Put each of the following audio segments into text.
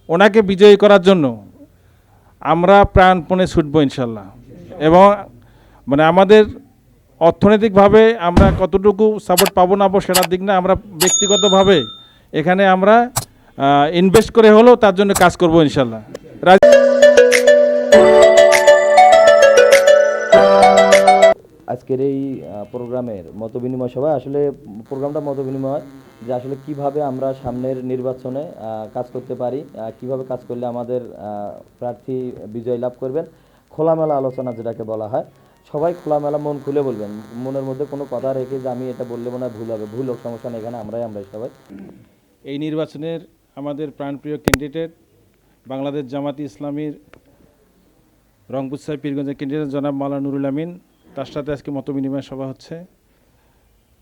ওনাকে বিজয়ী করার জন্য আমরা প্রাণপণে ছুটবো ইনশাল্লাহ। এবং মানে আমাদের অর্থনৈতিকভাবে আমরা কতটুকু সাপোর্ট পাবো না পাবো সেটার দিক না, আমরা ব্যক্তিগতভাবে এখানে আমরা ইনভেস্ট করে হলেও তার জন্য কাজ করবো ইনশাল্লাহ। আজকের এই প্রোগ্রামের মতবিনিময় সভা, আসলে প্রোগ্রামটা মতবিনিময় যে আসলে কিভাবে আমরা সামনের নির্বাচনে কাজ করতে পারি, কিভাবে কাজ করলে আমাদের প্রার্থী বিজয় লাভ করবেন, খোলামেলা আলোচনা যেটাকে বলা হয়। সবাই খোলামেলা মন খুলে বলবেন, মনের মধ্যে কোনো কথা রেখে যে আমি এটা বললে মনে হয় ভুল হবে, ভুল হোক সমস্যা নেই, এখানে আমরাই সবাই। এই নির্বাচনের আমাদের প্রাণপ্রিয় ক্যান্ডিডেট বাংলাদেশ জামাতি ইসলামীর রংপুর সাহেব পীরগঞ্জের ক্যান্ডিডেট জনাব মাওলানা নুরুল আমিন, তার সাথে আজকে মতবিনিময় সভা হচ্ছে।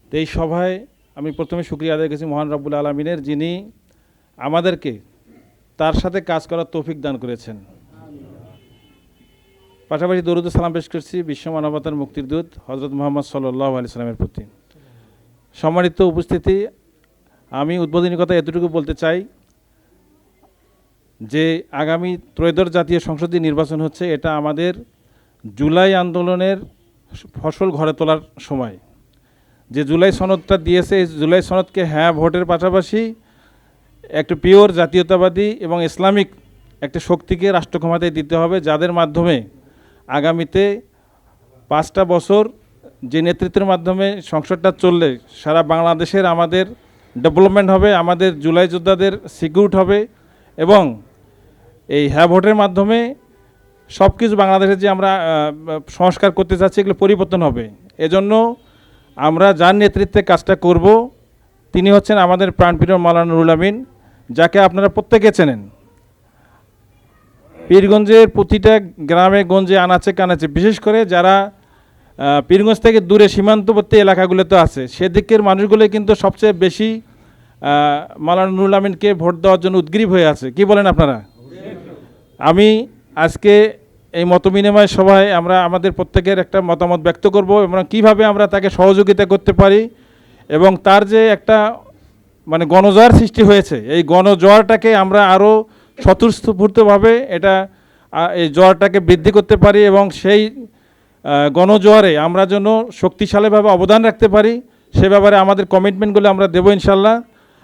তো এই সভায় আমি প্রথমে শুকরিয়া আদায় করেছি মহান রব্বুল আলমিনের, যিনি আমাদেরকে তার সাথে কাজ করার তৌফিক দান করেছেন। পাশাপাশি দরুদ সালাম পেশ করছি বিশ্ব মানবতার মুক্তির দূত হজরত মুহাম্মদ সাল্লাল্লাহু আলাইহি সাল্লামের প্রতি। সম্মানিত উপস্থিতি, আমি উদ্বোধনী কথা এতটুকু বলতে চাই যে আগামী ত্রয়োদশ জাতীয় সংসদীয় নির্বাচন হচ্ছে, এটা আমাদের জুলাই আন্দোলনের ফসল ঘরে তোলার সময়। যে জুলাই সনদটা দিয়েছে, এই জুলাই সনদকে হ্যাঁ ভোটের পাশাপাশি একটা পিওর জাতীয়তাবাদী এবং ইসলামিক একটা শক্তিকে রাষ্ট্র ক্ষমতায় দিতে হবে, যাদের মাধ্যমে আগামীতে 5টা বছর যে নেতৃত্বের মাধ্যমে সংসদটা চললে সারা বাংলাদেশের আমাদের ডেভেলপমেন্ট হবে, আমাদের জুলাই যোদ্ধাদের সিকিউর হবে এবং এই হ্যাঁ ভোটের মাধ্যমে সব কিছু বাংলাদেশের যে আমরা সংস্কার করতে চাচ্ছি এগুলো পরিবর্তন হবে। এজন্য আমরা যার নেতৃত্বে কাজটা করব তিনি হচ্ছেন আমাদের প্রাণপ্রিয় মাওলানা নুরুল আমিন, যাকে আপনারা প্রত্যেকে চেনেন। পীরগঞ্জের প্রতিটা গ্রামে গঞ্জে আনাচে কানাচে, বিশেষ করে যারা পীরগঞ্জ থেকে দূরে সীমান্তবর্তী এলাকাগুলোতে আছে সেদিকের মানুষগুলো কিন্তু সবচেয়ে বেশি মাওলানা নুরুল আমিনকে ভোট দেওয়ার জন্য উদ্গ্রীব হয়ে আছে। কি বলেন আপনারা? আমি আজকে এই মতবিনিময় সভায় আমরা আমাদের প্রত্যেকের একটা মতামত ব্যক্ত করব এবং কীভাবে আমরা তাকে সহযোগিতা করতে পারি এবং তার যে একটা মানে গণজোয়ার সৃষ্টি হয়েছে, এই গণজোয়ারটাকে আমরা আরও স্বতঃস্ফূর্তভাবে এটা এই জোয়ারটাকে বৃদ্ধি করতে পারি এবং সেই গণজোয়ারে আমরা যেন শক্তিশালীভাবে অবদান রাখতে পারি, সে ব্যাপারে আমাদের কমিটমেন্টগুলো আমরা দেবো ইনশাল্লাহ।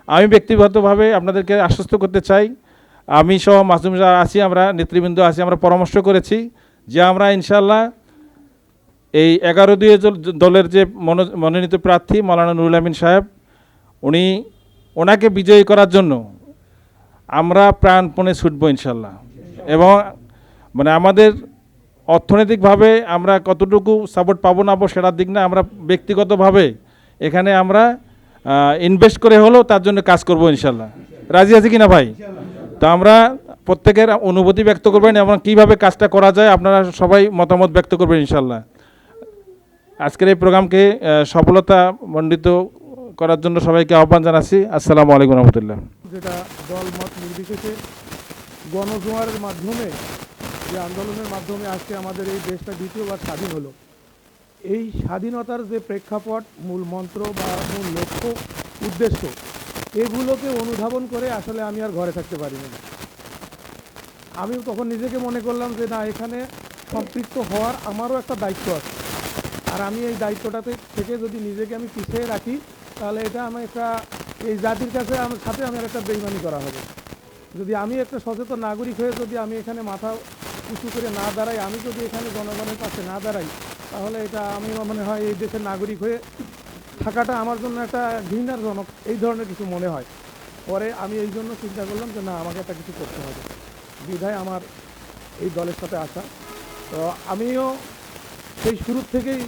আমি ব্যক্তিগতভাবে আপনাদেরকে আশ্বস্ত করতে চাই, আমি সহ মাসুম যারা আছি, আমরা নেতৃবৃন্দ আছি, আমরা পরামর্শ করেছি যে আমরা ইনশাল্লাহ এই 11 দলের যে মনোনীত প্রার্থী মাওলানা নুরুল আমিন সাহেব, ওনাকে বিজয়ী করার জন্য আমরা প্রাণপণে ছুটবো ইনশাল্লাহ। এবং মানে আমাদের অর্থনৈতিকভাবে আমরা কতটুকু সাপোর্ট পাবো না পাবো সেটার দিক না, আমরা ব্যক্তিগতভাবে এখানে আমরা ইনভেস্ট করে হলেও তার জন্য কাজ করবো ইনশাল্লাহ। রাজি আছে কিনা ভাই? তো আমরা প্রত্যেকের অনুভূতি ব্যক্ত করবেন এবং কীভাবে কাজটা করা যায় আপনারা সবাই মতামত ব্যক্ত করবেন ইনশাল্লাহ। আজকের এই প্রোগ্রামকে সফলতা মণ্ডিত করার জন্য সবাইকে আহ্বান জানাচ্ছি। আসসালামু আলাইকুম রহমতুল্লাহ। যেটা দল মত নির্বিশেষে গণজোয়ারের মাধ্যমে, যে আন্দোলনের মাধ্যমে আজকে আমাদের এই দেশটা দ্বিতীয়বার স্বাধীন হলো, এই স্বাধীনতার যে প্রেক্ষাপট, মূল মন্ত্র বা মূল লক্ষ্য উদ্দেশ্য, এগুলোকে অনুধাবন করে আসলে আমি আর ঘরে থাকতে পারিনি। আমি তখন নিজেকে মনে করলাম যে না, এখানে সম্পৃক্ত হওয়ার আমারও একটা দায়িত্ব আছে, আর আমি এই দায়িত্বটাতে থেকে যদি নিজেকে আমি পিছিয়ে রাখি তাহলে এটা আমি একটা এই জাতির কাছে আমার সাথে আমার একটা বেইমানি করা হবে। যদি আমি একটা সচেতন নাগরিক হয়ে যদি আমি এখানে মাথা উঁচু করে না দাঁড়াই, আমি যদি এখানে জনগণের পাশে না দাঁড়াই, তাহলে এটা আমি মনে হয় এই দেশের নাগরিক হয়ে থাকাটা আমার জন্য একটা ঘৃণাজনক এই ধরনের কিছু মনে হয়। পরে আমি এই জন্য চিন্তা করলাম যে না, আমাকে একটা কিছু করতে হবে, বিধায় আমার এই দলের সাথে আসা। তো আমিও সেই শুরুর থেকেই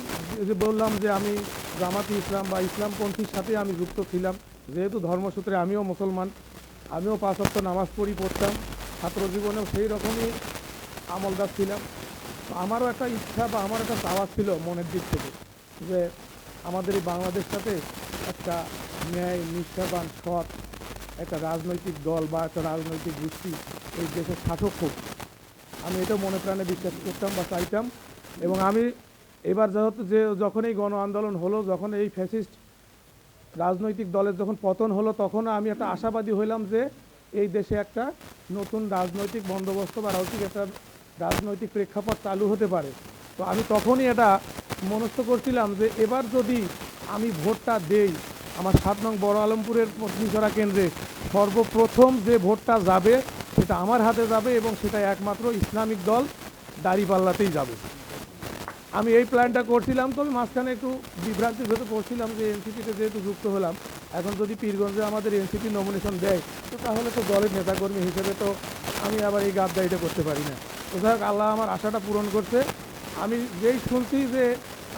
যে বললাম যে আমি জামাতি ইসলাম বা ইসলামপন্থীর সাথে আমি যুক্ত ছিলাম, যেহেতু ধর্মসূত্রে আমিও মুসলমান, আমিও 5 ওয়াক্ত নামাজ পড়তাম, ছাত্র জীবনেও সেই রকমই আমলদার ছিলাম। তো আমারও একটা ইচ্ছা বা আমার একটা চাওয়া ছিল মনের দিক থেকে যে আমাদের এই বাংলাদেশটাতে একটা ন্যায়, নিষ্ঠাবান, সৎ একটা রাজনৈতিক দল বা একটা রাজনৈতিক গোষ্ঠী এই দেশের শাসক হোক। আমি এটা মনে প্রাণে বিশ্বাস করতাম বা চাইতাম। এবং আমি এবার যখন এই গণ আন্দোলন হলো, যখন এই ফ্যাসিস্ট রাজনৈতিক দলের যখন পতন হলো, তখন আমি একটা আশাবাদী হইলাম যে এই দেশে একটা নতুন রাজনৈতিক বন্দোবস্ত বা রাজনৈতিক একটা রাজনৈতিক প্রেক্ষাপট চালু হতে পারে। তো আমি তখনই এটা মনস্থ করছিলাম যে এবার যদি আমি ভোটটা দেই, আমার 7 নং বড় আলমপুরের পত্নীছড়া কেন্দ্রে সর্বপ্রথম যে ভোটটা যাবে সেটা আমার হাতে যাবে এবং সেটা একমাত্র ইসলামিক দল দাঁড়িপাল্লাতেই যাবে। আমি এই প্ল্যানটা করছিলাম, তবে মাঝখানে একটু বিভ্রান্তির ভেতর পড়ছিলাম যে এনসিপিতে যেহেতু যুক্ত হলাম, এখন যদি পীরগঞ্জে আমাদের এনসিপি নমিনেশন দেয় তো তাহলে তো দলের নেতাকর্মী হিসেবে তো আমি আবার এই গাদ্দারিটা করতে পারি না। তো যাই হোক, আল্লাহ আমার আশাটা পূরণ করছে। আমি যেই শুনছি যে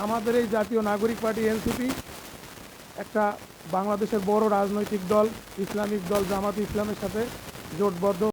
আমাদের এই জাতীয় নাগরিক পার্টি এনসিপি একটা বাংলাদেশের বড় রাজনৈতিক দল ইসলামিক দল জামাত ইসলামের সাথে জোটবদ্ধ